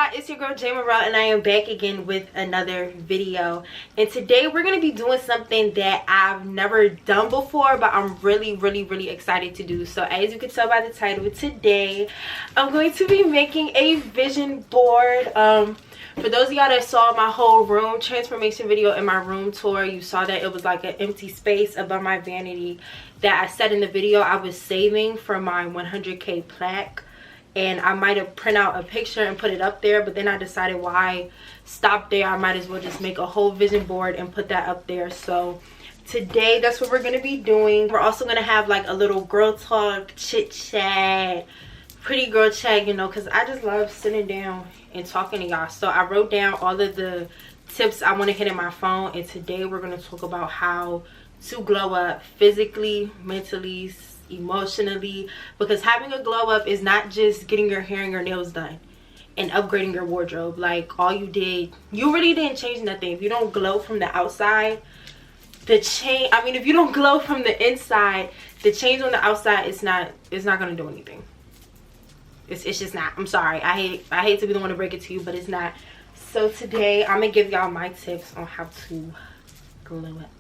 y'all, it's your girl J Morel, and I am back again with another video. And today we're going to be doing something that I've never done before, but I'm really excited to do. So as you can tell by the title, today I'm going to be making a vision board. For those of y'all that saw my whole room transformation video in my room tour, you saw that it was like an empty space above my vanity that I said in the video I was saving for my 100K plaque. And I might have print out a picture and put it up there, but then I decided why stop there. I might as well just make a whole vision board and put that up there. So today that's what we're going to be doing. We're also going to have like a little girl talk, chit chat, pretty girl chat, you know, because I just love sitting down and talking to y'all. So I wrote down all of the tips I want to hit in my phone, and today we're going to talk about how to glow up physically, mentally, emotionally, because having a glow up is not just getting your hair and your nails done and upgrading your wardrobe. Like, all you did, you really didn't change nothing. If you don't glow from the outside, if you don't glow from the inside, the change on the outside is not gonna do anything. It's just not. I'm sorry, I hate to be the one to break it to you, but it's not. So today I'm gonna give y'all my tips on how to glow up.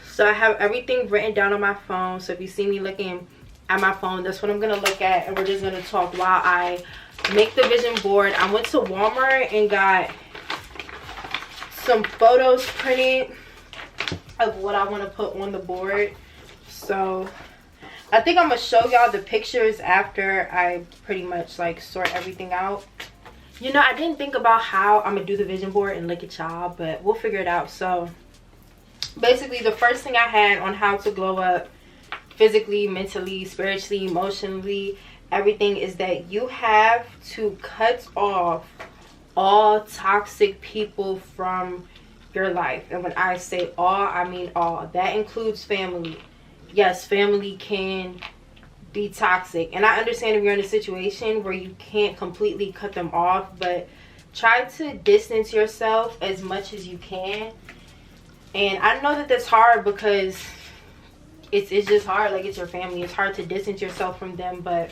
So I have everything written down on my phone. So if you see me looking at my phone, that's what I'm going to look at. And we're just going to talk while I make the vision board. I went to Walmart and got some photos printed of what I want to put on the board. So I think I'm going to show y'all the pictures after I pretty much like sort everything out. You know, I didn't think about how I'm going to do the vision board and look at y'all, but we'll figure it out. So basically, the first thing I had on how to glow up physically, mentally, spiritually, emotionally, everything, is that you have to cut off all toxic people from your life. And when I say all, I mean all. That includes family. Yes, family can be toxic, and I understand if you're in a situation where you can't completely cut them off, but try to distance yourself as much as you can. And I know that that's hard because it's just hard. Like, it's your family. It's hard to distance yourself from them, but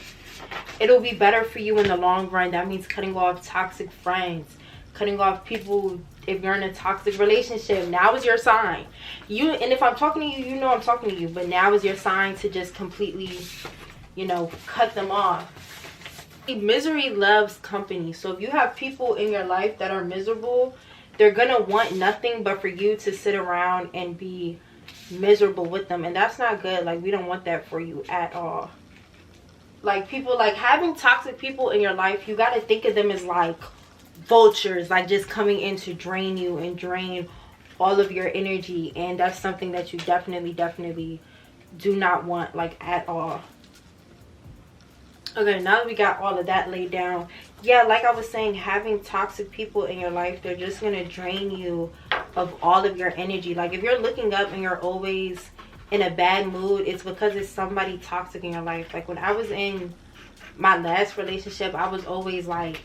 it'll be better for you in the long run. That means cutting off toxic friends, cutting off people. If you're in a toxic relationship, now is your sign. And if I'm talking to you, you know I'm talking to you, but now is your sign to just completely, you know, cut them off. Misery loves company. So if you have people in your life that are miserable, they're gonna want nothing but for you to sit around and be miserable with them, and that's not good. Like, we don't want that for you at all. Like, people, like, having toxic people in your life, you got to think of them as like vultures, like just coming in to drain you and drain all of your energy, and that's something that you definitely do not want, like, at all. Okay, now that we got all of that laid down, yeah, like I was saying, having toxic people in your life, they're just gonna drain you of all of your energy. Like, if you're looking up and you're always in a bad mood, it's because it's somebody toxic in your life. Like, when I was in my last relationship, I was always like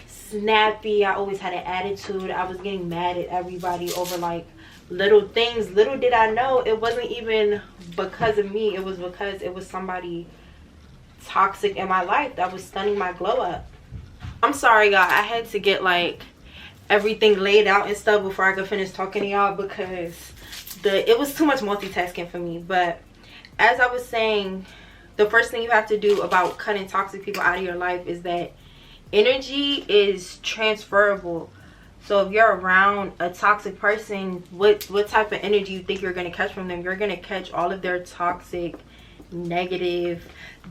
snappy. I always had an attitude. I was getting mad at everybody over like little things. Little did I know, it wasn't even because of me. It was because it was somebody toxic in my life that was stunning my glow up. I'm sorry, y'all, I had to get like everything laid out and stuff before I could finish talking to y'all, because it was too much multitasking for me. But as I was saying, the first thing you have to do about cutting toxic people out of your life is that energy is transferable. So if you're around a toxic person, what type of energy you think you're going to catch from them? You're going to catch all of their toxic, negative,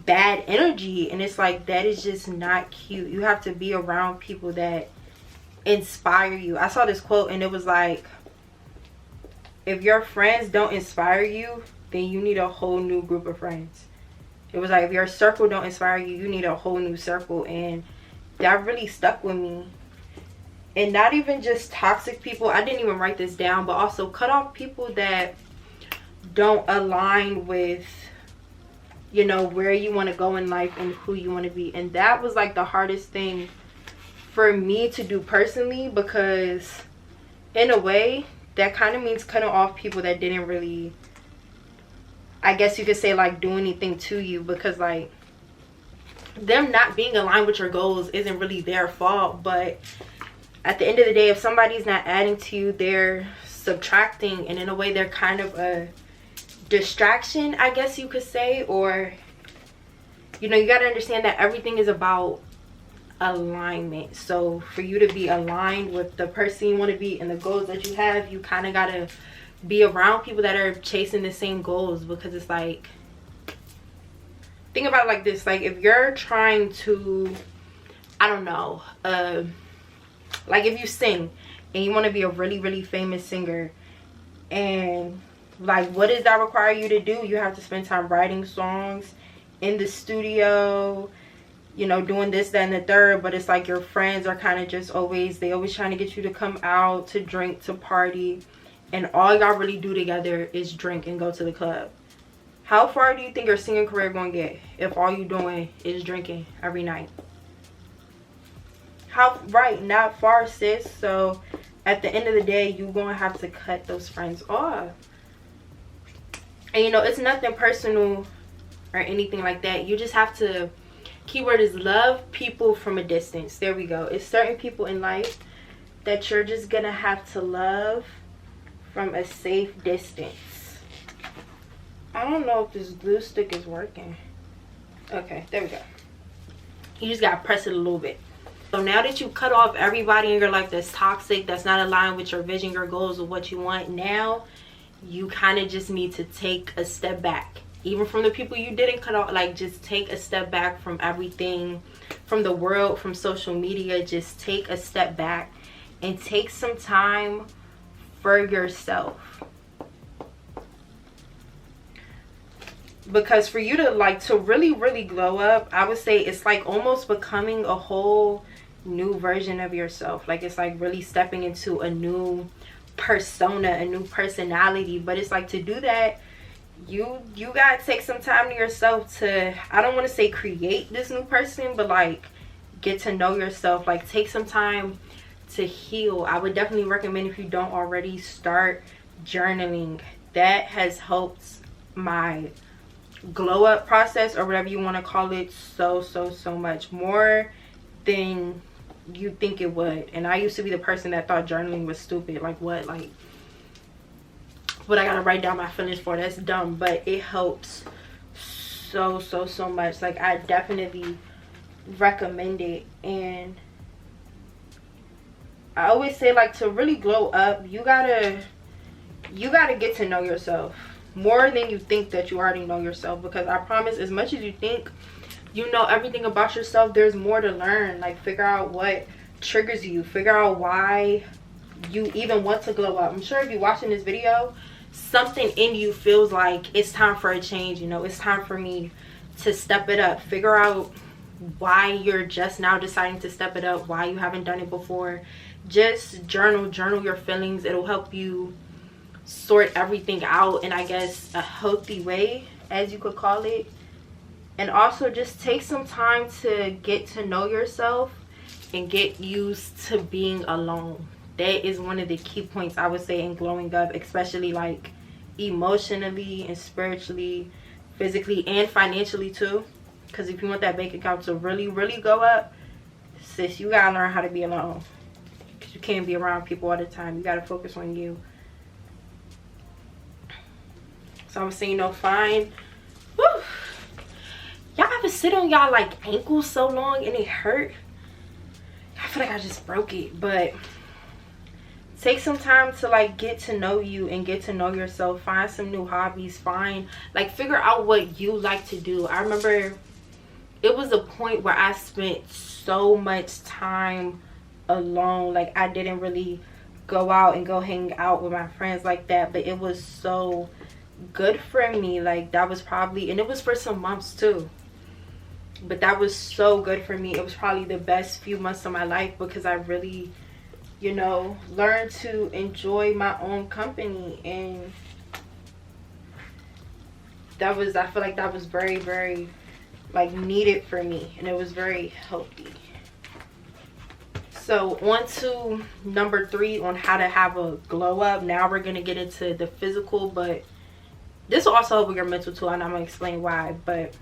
bad energy, and it's like, that is just not cute. You have to be around people that inspire you. I saw this quote and it was like, if your friends don't inspire you, then you need a whole new group of friends. It was like, if your circle don't inspire you, you need a whole new circle. And that really stuck with me. And not even just toxic people, I didn't even write this down, but also cut off people that don't align with, you know, where you want to go in life and who you want to be. And that was like the hardest thing for me to do personally, because in a way that kind of means cutting off people that didn't really, I guess you could say, like, do anything to you. Because like, them not being aligned with your goals isn't really their fault, but at the end of the day, if somebody's not adding to you, they're subtracting, and in a way they're kind of a distraction, I guess you could say. Or, you know, you got to understand that everything is about alignment. So for you to be aligned with the person you want to be and the goals that you have, you kind of got to be around people that are chasing the same goals. Because it's like, think about it like this, like if you're trying to, I don't know, like if you sing and you want to be a really famous singer, and like what does that require you to do? You have to spend time writing songs, in the studio, you know, doing this, that, and the third. But it's like your friends are kind of just always trying to get you to come out, to drink, to party, and all y'all really do together is drink and go to the club. How far do you think your singing career gonna get if all you doing is drinking every night? Right, not far, sis. So at the end of the day, you're gonna have to cut those friends off. And you know, it's nothing personal or anything like that. You just have to, keyword is love people from a distance. There we go. It's certain people in life that you're just gonna have to love from a safe distance. I don't know if this glue stick is working. Okay, there we go. You just gotta press it a little bit. So now that you cut off everybody in your life that's toxic, that's not aligned with your vision, your goals, or what you want, now you kind of just need to take a step back. Even from the people you didn't cut off, like just take a step back from everything, from the world, from social media. Just take a step back and take some time for yourself. Because for you to really glow up, I would say it's like almost becoming a whole new version of yourself. Like it's like really stepping into a new persona, a new personality. But it's like, to do that, you gotta take some time to yourself to, I don't want to say create this new person, but like get to know yourself. Like take some time to heal. I would definitely recommend, if you don't already, start journaling. That has helped my glow up process, or whatever you want to call it, so much more than you think it would. And I used to be the person that thought journaling was stupid. Like what I gotta write down my feelings for, that's dumb. But it helps so much. Like I definitely recommend it. And I always say, like, to really glow up, you gotta get to know yourself more than you think that you already know yourself. Because I promise, as much as you think you know everything about yourself, there's more to learn. Like figure out what triggers you, figure out why you even want to glow up. I'm sure if you're watching this video, something in you feels like it's time for a change. You know, it's time for me to step it up. Figure out why you're just now deciding to step it up, why you haven't done it before. Just journal your feelings. It'll help you sort everything out in, I guess, a healthy way, as you could call it. And also just take some time to get to know yourself and get used to being alone. That is one of the key points, I would say, in glowing up, especially like emotionally and spiritually, physically and financially too. Because if you want that bank account to really go up, sis, you gotta learn how to be alone. Because you can't be around people all the time. You gotta focus on you. So I'm saying, find, woo, y'all ever sit on y'all like ankles so long and it hurt? I feel like I just broke it. But take some time to like get to know you and get to know yourself. Find some new hobbies. Figure out what you like to do. I remember it was a point where I spent so much time alone. Like I didn't really go out and go hang out with my friends like that, but it was so good for me. Like that was probably, and it was for some months too, but that was so good for me. It was probably the best few months of my life, because I really, learned to enjoy my own company. And that was, I feel like that was very like needed for me, and it was very healthy. So on to number 3 on how to have a glow up. Now we're gonna get into the physical, but this will also help with your mental too, and I'm gonna explain why. But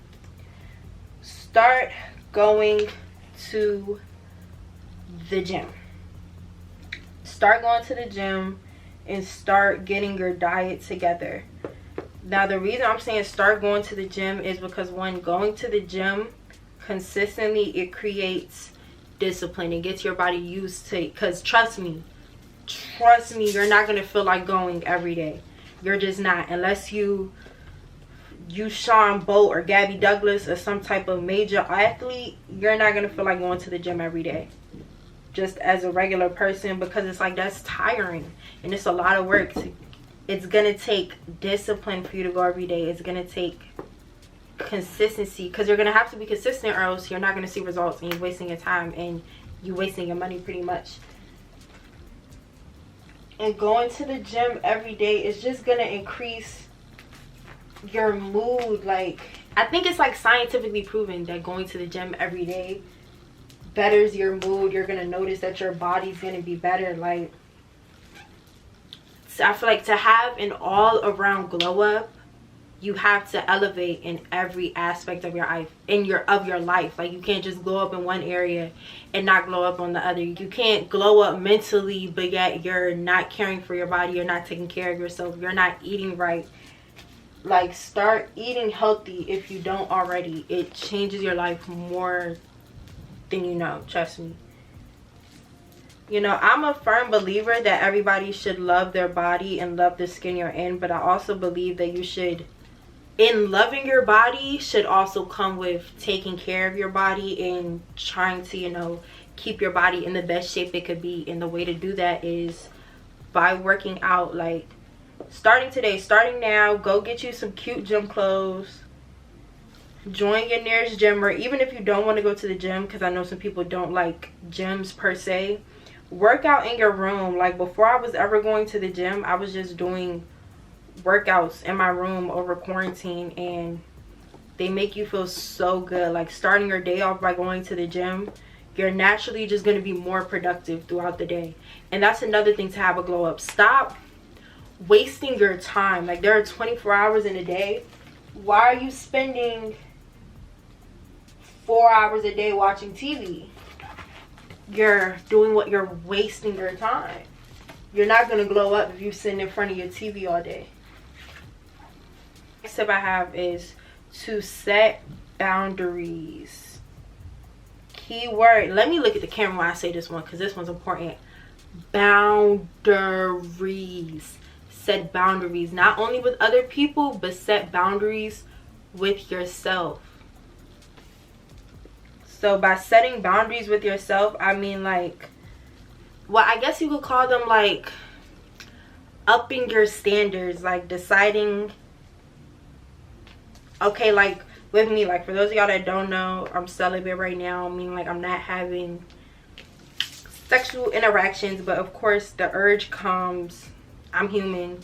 start going to the gym. Start going to the gym and start getting your diet together. Now, the reason I'm saying start going to the gym is because when going to the gym consistently, it creates discipline. It gets your body used to it. Because trust me, you're not going to feel like going every day. You're just not. Unless you Sean Bolt or Gabby Douglas or some type of major athlete, you're not going to feel like going to the gym every day. Just as a regular person, because it's like, that's tiring. And it's a lot of work. It's going to take discipline for you to go every day. It's going to take consistency, because you're going to have to be consistent, or else you're not going to see results, and you're wasting your time and you're wasting your money pretty much. And going to the gym every day is just going to increase your mood. Like, I think it's like scientifically proven that going to the gym every day betters your mood. You're going to notice that your body's going to be better. Like, so I feel like to have an all-around glow up, you have to elevate in every aspect of your life. Like, you can't just glow up in one area and not glow up on the other. You can't glow up mentally, but yet you're not caring for your body. You're not taking care of yourself. You're not eating right. Like, start eating healthy if you don't already. It changes your life more than you know. Trust me. You know, I'm a firm believer that everybody should love their body and love the skin you're in. But I also believe that you should, in loving your body, should also come with taking care of your body and trying to, you know, keep your body in the best shape it could be. And the way to do that is by working out. Like, starting today, starting now, go get you some cute gym clothes. Join your nearest gym, or even if you don't want to go to the gym, because I know some people don't like gyms per se, work out in your room. Like, before I was ever going to the gym, I was just doing workouts in my room over quarantine, and they make you feel so good. Like, starting your day off by going to the gym, you're naturally just going to be more productive throughout the day. And that's another thing to have a glow up. Stop wasting your time. Like, there are 24 hours in a day. Why are you spending 4 hours a day watching TV? You're wasting your time. You're not going to glow up if you're sitting in front of your TV all day. Next tip I have is to set boundaries. Keyword. Let me look at the camera when I say this one, because this one's important. Boundaries. Set boundaries. Not only with other people, but set boundaries with yourself. So by setting boundaries with yourself, I mean, like, well, I guess you could call them like upping your standards. Like, deciding, okay, like with me, like, for those of y'all that don't know, I'm celibate right now. I mean, like, I'm not having sexual interactions, but of course the urge comes. I'm human,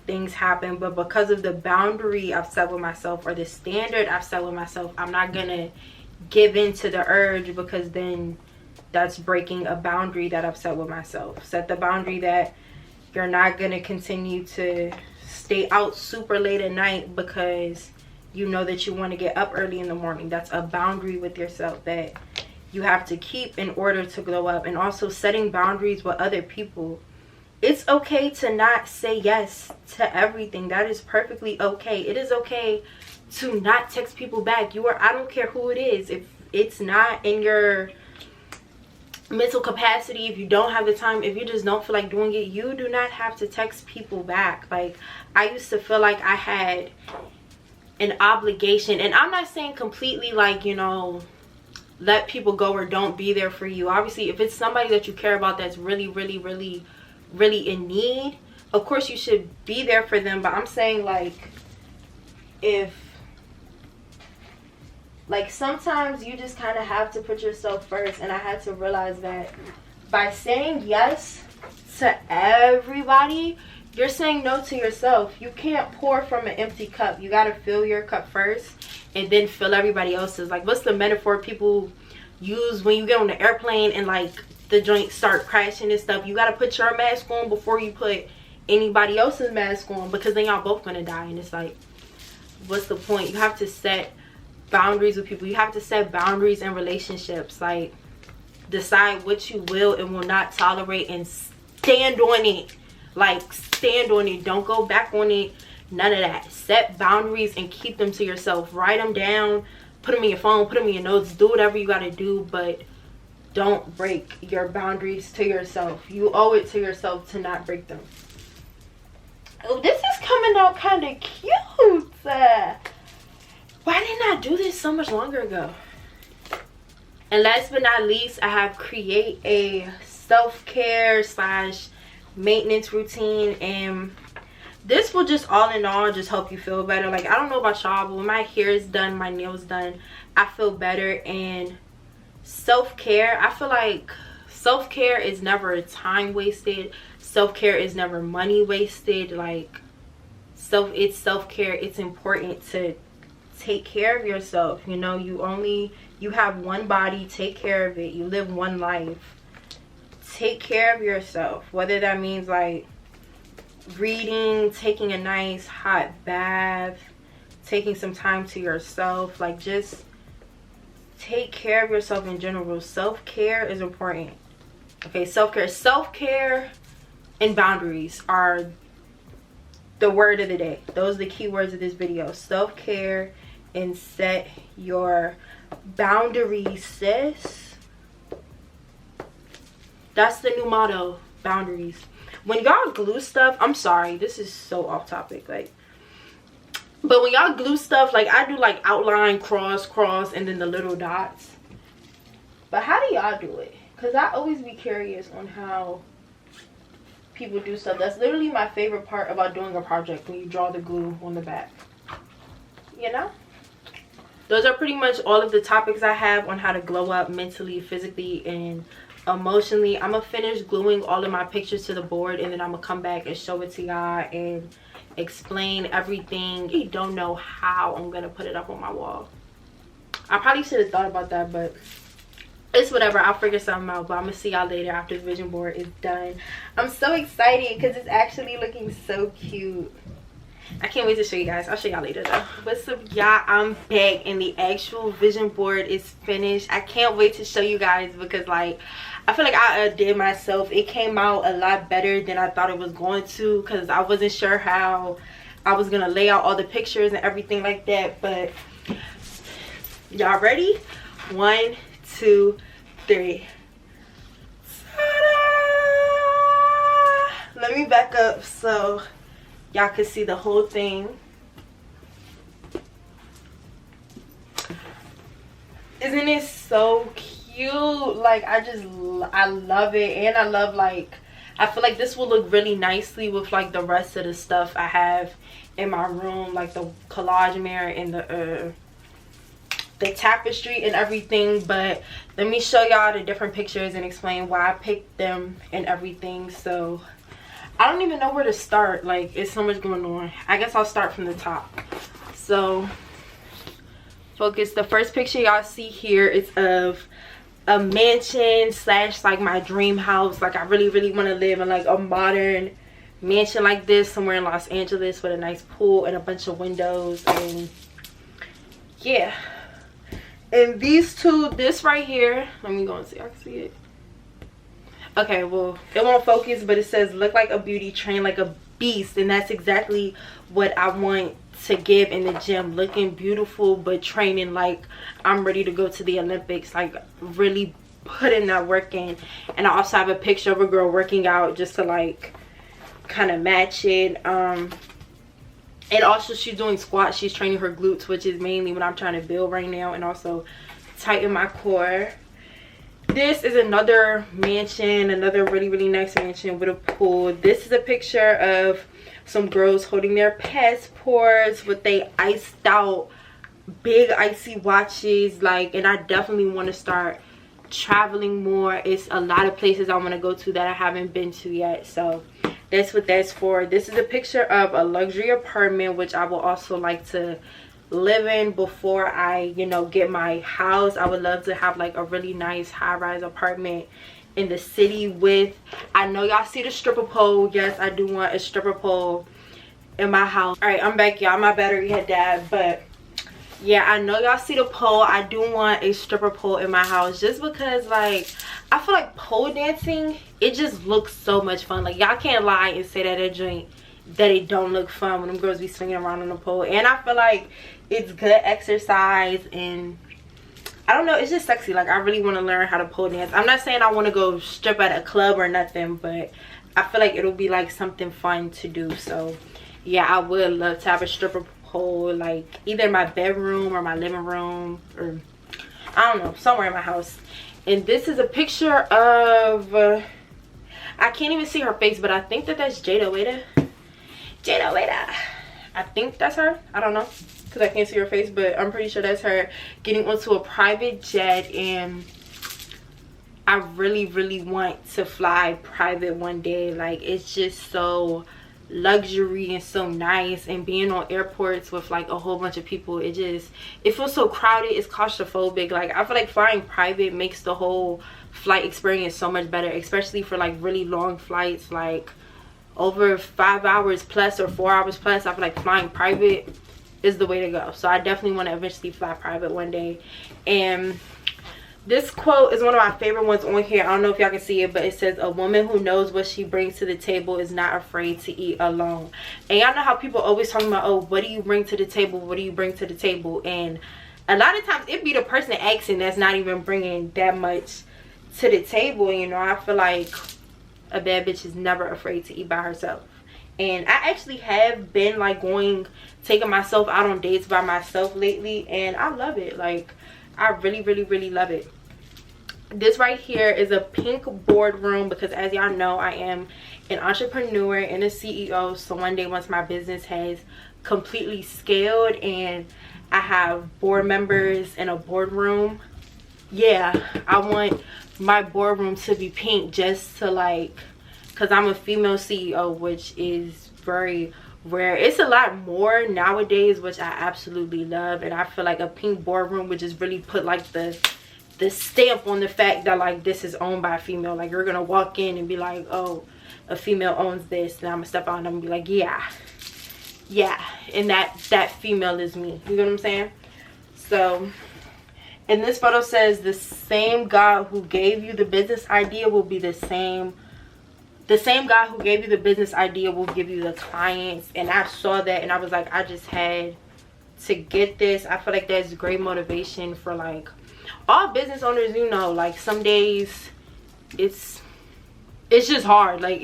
things happen, but because of the boundary I've set with myself, or the standard I've set with myself, I'm not gonna give in to the urge, because then that's breaking a boundary that I've set with myself. Set the boundary that you're not gonna continue to stay out super late at night because you know that you want to get up early in the morning. That's a boundary with yourself that you have to keep in order to glow up. And also setting boundaries with other people. It's okay to not say yes to everything. That is perfectly okay. It is okay to not text people back. I don't care who it is. If it's not in your mental capacity, if you don't have the time, if you just don't feel like doing it, you do not have to text people back. Like, I used to feel like I had an obligation, and I'm not saying completely, like, you know, let people go or don't be there for you. Obviously, if it's somebody that you care about that's really in need, of course you should be there for them. But I'm saying, like, if, like, sometimes you just kind of have to put yourself first. And I had to realize that by saying yes to everybody, you're saying no to yourself. You can't pour from an empty cup. You got to fill your cup first and then fill everybody else's. Like, what's the metaphor people use when you get on the airplane and, like, the joints start crashing and stuff? You got to put your mask on before you put anybody else's mask on, because then y'all both gonna die. And it's like, what's the point? You have to set boundaries with people. You have to set boundaries in relationships. Like, decide what you will and will not tolerate and stand on it. Like, stand on it. Don't go back on it. None of that. Set boundaries and keep them to yourself. Write them down. Put them in your phone. Put them in your notes. Do whatever you got to do, but don't break your boundaries to yourself. You owe it to yourself to not break them. Oh, this is coming out kind of cute. Why didn't I do this so much longer ago? And last but not least, I have create a self-care / maintenance routine, and this will just all in all just help you feel better. Like, I don't know about y'all, but when my hair is done, my nails done, I feel better. And self-care, I feel like self-care is never time wasted. Self-care is never money wasted. Like, it's self-care. It's important to take care of yourself. You know, you have one body. Take care of it. You live one life. Take care of yourself, whether that means like reading, taking a nice hot bath, taking some time to yourself. Like, just take care of yourself in general. Self-care is important. Okay, self-care and boundaries are the word of the day. Those are the key words of this video. Self-care and set your boundaries, sis. That's the new motto. Boundaries. When y'all glue stuff, I'm sorry, this is so off topic, like, but when y'all glue stuff, like, I do like outline, cross, and then the little dots. But how do y'all do it? Because I always be curious on how people do stuff. That's literally my favorite part about doing a project, when you draw the glue on the back. You know? Those are pretty much all of the topics I have on how to glow up mentally, physically, and emotionally. I'm gonna finish gluing all of my pictures to the board, and then I'm gonna come back and show it to y'all and explain everything. You don't know how I'm gonna put it up on my wall. I probably should have thought about that, but it's whatever. I'll figure something out. But I'm gonna see y'all later after the vision board is done. I'm so excited because it's actually looking so cute. I can't wait to show you guys. I'll show y'all later though. What's up, y'all? I'm back and the actual vision board is finished. I can't wait to show you guys because, like, I feel like I did myself. It came out a lot better than I thought it was going to, because I wasn't sure how I was gonna lay out all the pictures and everything like that. But y'all ready? 1, 2, 3. Ta-da! Let me back up so y'all can see the whole thing. Isn't it so cute? Like, I love it. And I love, like, I feel like this will look really nicely with like the rest of the stuff I have in my room, like the collage mirror and the tapestry and everything. But let me show y'all the different pictures and explain why I picked them and everything. So I don't even know where to start. Like, it's so much going on. I guess I'll start from the top. So focus. The first picture y'all see here is of a mansion / like my dream house. Like, I really want to live in like a modern mansion like this somewhere in Los Angeles with a nice pool and a bunch of windows. And yeah, and these two, this right here, let me go and see. I can see it. Okay, well, it won't focus, but it says look like a beauty, train like a beast. And that's exactly what I want to give in the gym. Looking beautiful, but training like I'm ready to go to the Olympics. Like, really putting that work in. And I also have a picture of a girl working out just to like kind of match it. And also she's doing squats. She's training her glutes, which is mainly what I'm trying to build right now, and also tighten my core. This is another mansion, another really nice mansion with a pool. This is a picture of some girls holding their passports with they iced out big icy watches. Like, and I definitely want to start traveling more. It's a lot of places I want to go to that I haven't been to yet. So that's what that's for. This is a picture of a luxury apartment, which I will also like to live in before I, you know, get my house. I would love to have like a really nice high-rise apartment in the city with, I know y'all see the stripper pole. Yes, I do want a stripper pole in my house. All right, I'm back, y'all. My battery had died, but yeah, I know y'all see the pole. I do want a stripper pole in my house, just because like I feel like pole dancing, it just looks so much fun. Like y'all can't lie and say that it don't look fun when them girls be swinging around on the pole. And I feel like it's good exercise, and I don't know, it's just sexy. Like I really want to learn how to pole dance. I'm not saying I want to go strip at a club or nothing, but I feel like it'll be like something fun to do. So yeah, I would love to have a stripper pole, like either in my bedroom or my living room, or I don't know, somewhere in my house. And this is a picture of I can't even see her face, but I think that's Jada Wada. I think that's her. I don't know because I can't see her face, but I'm pretty sure that's her getting onto a private jet. And I really want to fly private one day. Like it's just so luxury and so nice, and being on airports with like a whole bunch of people, it feels so crowded. It's claustrophobic. Like I feel like flying private makes the whole flight experience so much better, especially for like really long flights, like over 5 hours plus or 4 hours plus. I feel like flying private is the way to go. So I definitely want to eventually fly private one day. And this quote is one of my favorite ones on here. I don't know if y'all can see it, but it says, "A woman who knows what she brings to the table is not afraid to eat alone." And y'all know how people always talking about, oh, what do you bring to the table? What do you bring to the table? And a lot of times it be the person asking that's not even bringing that much to the table. You know, I feel like a bad bitch is never afraid to eat by herself. And I actually have been like taking myself out on dates by myself lately, and I love it. Like I really love it. This right here is a pink boardroom because, as y'all know, I am an entrepreneur and a CEO. So one day, once my business has completely scaled and I have board members in a boardroom, yeah, I want my boardroom to be pink, just to like, because I'm a female CEO, which is very rare. It's a lot more nowadays, which I absolutely love. And I feel like a pink boardroom would just really put like the stamp on the fact that like this is owned by a female. Like you're gonna walk in and be like, oh, a female owns this, and I'm gonna step out and I'm gonna be like, yeah, and that female is me. You know what I'm saying? So, and this photo says, "The same God who gave you the business idea will be the same guy who gave you the business idea will give you the clients." And I saw that and I was like, I just had to get this. I feel like that's great motivation for like all business owners. You know, like some days it's just hard. Like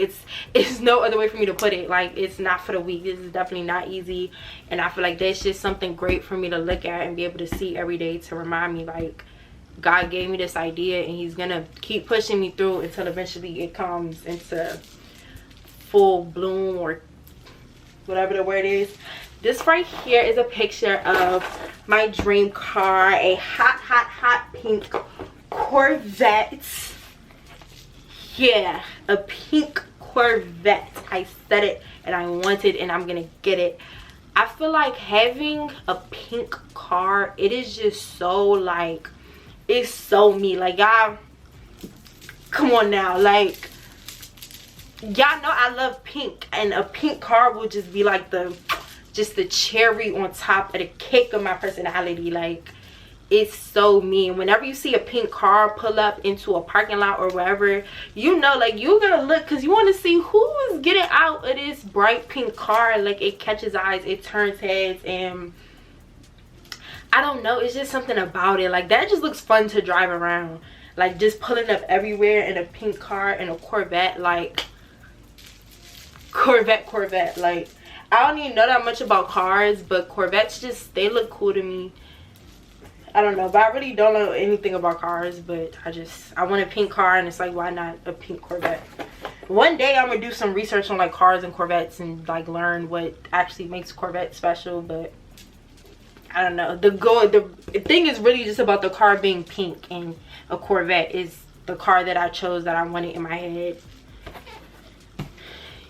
it's no other way for me to put it. Like it's not for the weak. This is definitely not easy. And I feel like that's just something great for me to look at and be able to see every day, to remind me like God gave me this idea and he's gonna keep pushing me through until eventually it comes into full bloom, or whatever the word is. This right here is a picture of my dream car, a hot pink Corvette. Yeah, a pink Corvette. I said it and I want it and I'm gonna get it. I feel like having a pink car, it is just so like, it's so me. Like y'all, come on now, like y'all know I love pink, and a pink car will just be like the cherry on top of the cake of my personality. Like it's so me. And whenever you see a pink car pull up into a parking lot or wherever, you know, like you're gonna look because you want to see who is getting out of this bright pink car. Like it catches eyes, it turns heads, and I don't know, it's just something about it. Like that just looks fun to drive around. Like just pulling up everywhere in a pink car and a Corvette. Like Corvette. Like I don't even know that much about cars, but Corvettes just, they look cool to me. I don't know, but I really don't know anything about cars, but I want a pink car, and it's like, why not a pink Corvette? One day I'm gonna do some research on like cars and Corvettes and like learn what actually makes Corvette special. But I don't know, the thing is really just about the car being pink, and a Corvette is the car that I chose, that I wanted in my head.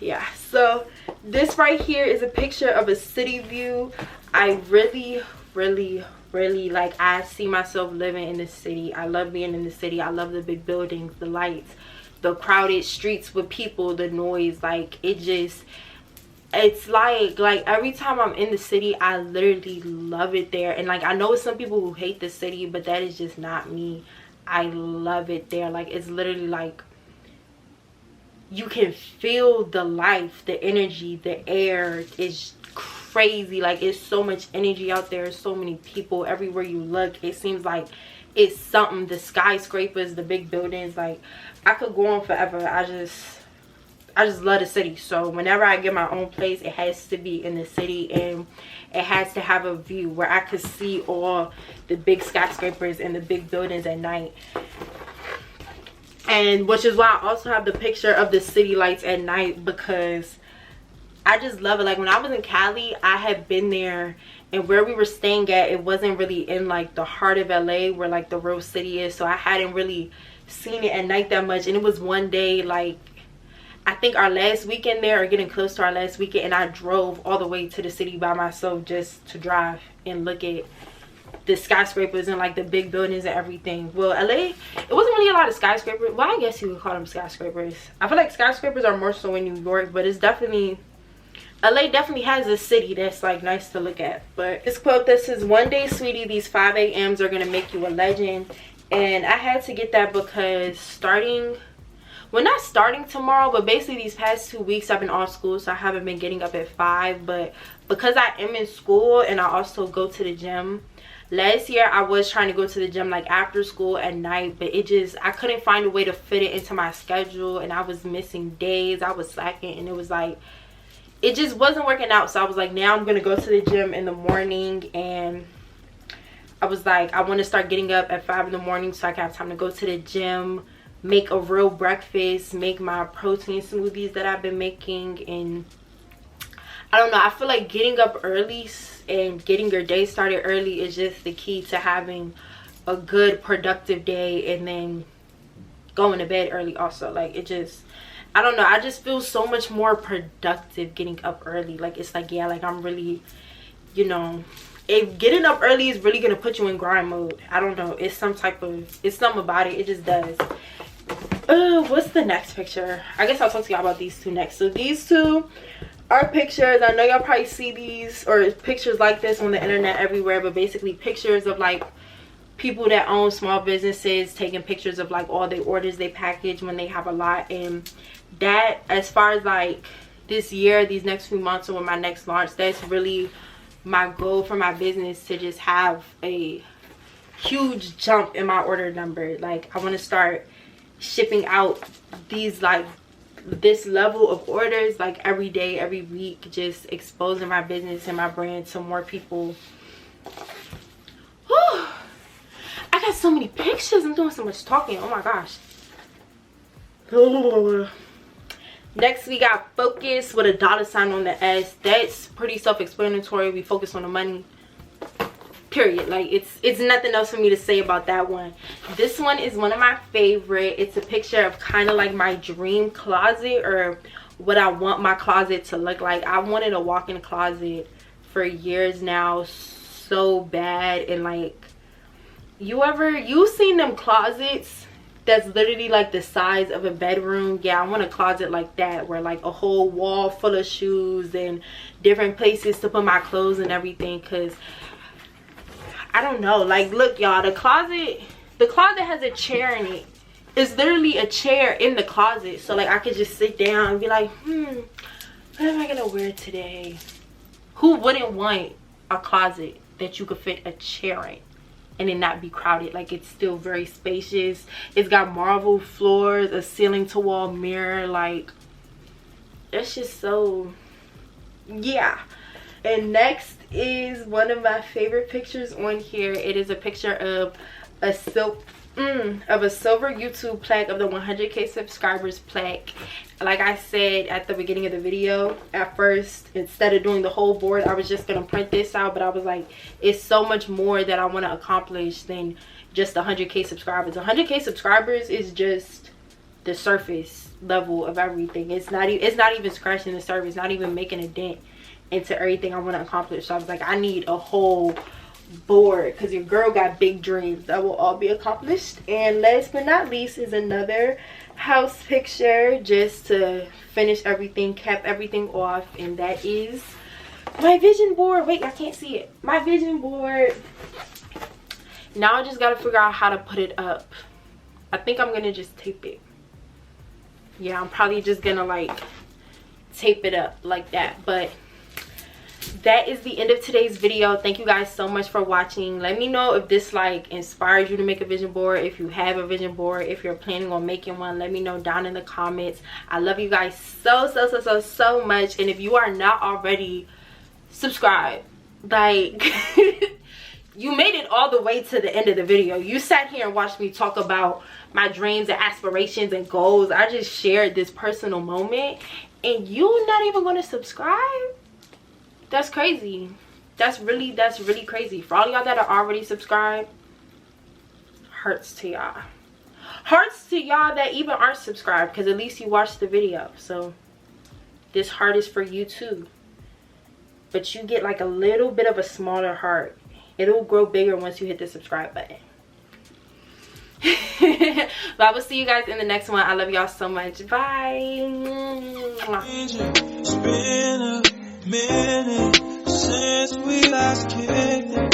Yeah, so this right here is a picture of a city view. I really like, I see myself living in the city. I love being in the city. I love the big buildings, the lights, the crowded streets with people, the noise. Like it just, it's like every time I'm in the city, I literally love it there. And like, I know some people who hate the city, but that is just not me. I love it there. Like, it's literally like you can feel the life, the energy, the air is crazy. Like, it's so much energy out there, so many people everywhere you look. It seems like it's something. The skyscrapers, the big buildings, like, I could go on forever. I just love the city. So whenever I get my own place, it has to be in the city, and it has to have a view where I could see all the big skyscrapers and the big buildings at night. And which is why I also have the picture of the city lights at night, because I just love it. Like, when I was in Cali, I had been there, and where we were staying at, it wasn't really in like the heart of LA where like the real city is. So I hadn't really seen it at night that much. And it was one day, like, I think our last weekend there, or getting close to our last weekend, and I drove all the way to the city by myself just to drive and look at the skyscrapers and like the big buildings and everything. Well, LA, it wasn't really a lot of skyscrapers. Well, I guess you would call them skyscrapers. I feel like skyscrapers are more so in New York, but it's definitely, LA definitely has a city that's like nice to look at. But this quote that says, "One day, sweetie, these 5 a.m.s are gonna make you a legend." And I had to get that because not starting tomorrow, but basically these past 2 weeks I've been off school, so I haven't been getting up at 5. But because I am in school and I also go to the gym, last year I was trying to go to the gym like after school at night, but I couldn't find a way to fit it into my schedule, and I was missing days, I was slacking, and it was like, it just wasn't working out. So I was like, now I'm gonna go to the gym in the morning, and I was like, I want to start getting up at 5 in the morning so I can have time to go to the gym, make a real breakfast, make my protein smoothies that I've been making. And I don't know, I feel like getting up early and getting your day started early is just the key to having a good productive day, and then going to bed early also. Like, it just, I don't know, I just feel so much more productive getting up early. Like, it's like, yeah, like I'm really, you know, if getting up early is really gonna put you in grind mode. I don't know, it's something about it, it just does. What's the next picture? I guess I'll talk to y'all about these two next. So these two are pictures. I know y'all probably see these or pictures like this on the internet everywhere, but basically pictures of like people that own small businesses taking pictures of like all the orders they package when they have a lot. And that, as far as like this year, these next few months, or with my next launch, that's really my goal for my business, to just have a huge jump in my order number. Like, I want to start shipping out these, like, this level of orders like every day, every week, just exposing my business and my brand to more people. Whew. I got so many pictures, I'm doing so much talking, oh my gosh. Next we got focus with a $sign on the S. That's pretty self-explanatory. We focus on the money, period. Like, it's nothing else for me to say about that one. This one is one of my favorite. It's a picture of kind of like my dream closet, or what I want my closet to look like. I wanted a walk-in closet for years now, so bad. And like, you seen them closets that's literally like the size of a bedroom? Yeah, I want a closet like that, where like a whole wall full of shoes and different places to put my clothes and everything. Because I don't know, like, look y'all, the closet has a chair in it. It's literally a chair in the closet, so like I could just sit down and be like, what am I gonna wear today? Who wouldn't want a closet that you could fit a chair in and it not be crowded? Like, it's still very spacious. It's got marble floors, a ceiling to wall mirror. Like, it's just so, yeah. And next is one of my favorite pictures on here. It is a picture of a silver YouTube plaque, of the 100K subscribers plaque. Like I said at the beginning of the video, at first, instead of doing the whole board, I was just gonna print this out, but I was like, it's so much more that I want to accomplish than just 100K subscribers. 100K subscribers is just the surface level of everything. It's not even scratching the surface, not even making a dent into everything I want to accomplish. So I was like, I need a whole board, because your girl got big dreams that will all be accomplished. And last but not least is another house picture just to finish everything, cap everything off, and that is my vision board. Wait, I can't see it. My vision board. Now I just gotta figure out how to put it up. I think I'm gonna just tape it. Yeah, I'm probably just gonna like tape it up like that. But that is the end of today's video. Thank you guys so much for watching. Let me know if this like inspires you to make a vision board. If you have a vision board, if you're planning on making one, let me know down in the comments. I love you guys so much. And if you are not already, subscribe. Like you made it all the way to the end of the video. You sat here and watched me talk about my dreams and aspirations and goals. I just shared this personal moment and you're not even going to subscribe? That's crazy. That's really crazy. For all y'all that are already subscribed, hearts to y'all. Hearts to y'all that even aren't subscribed, because at least you watched the video. So this heart is for you too. But you get like a little bit of a smaller heart. It'll grow bigger once you hit the subscribe button. But I will see you guys in the next one. I love y'all so much. Bye. Minute since we last kicked it.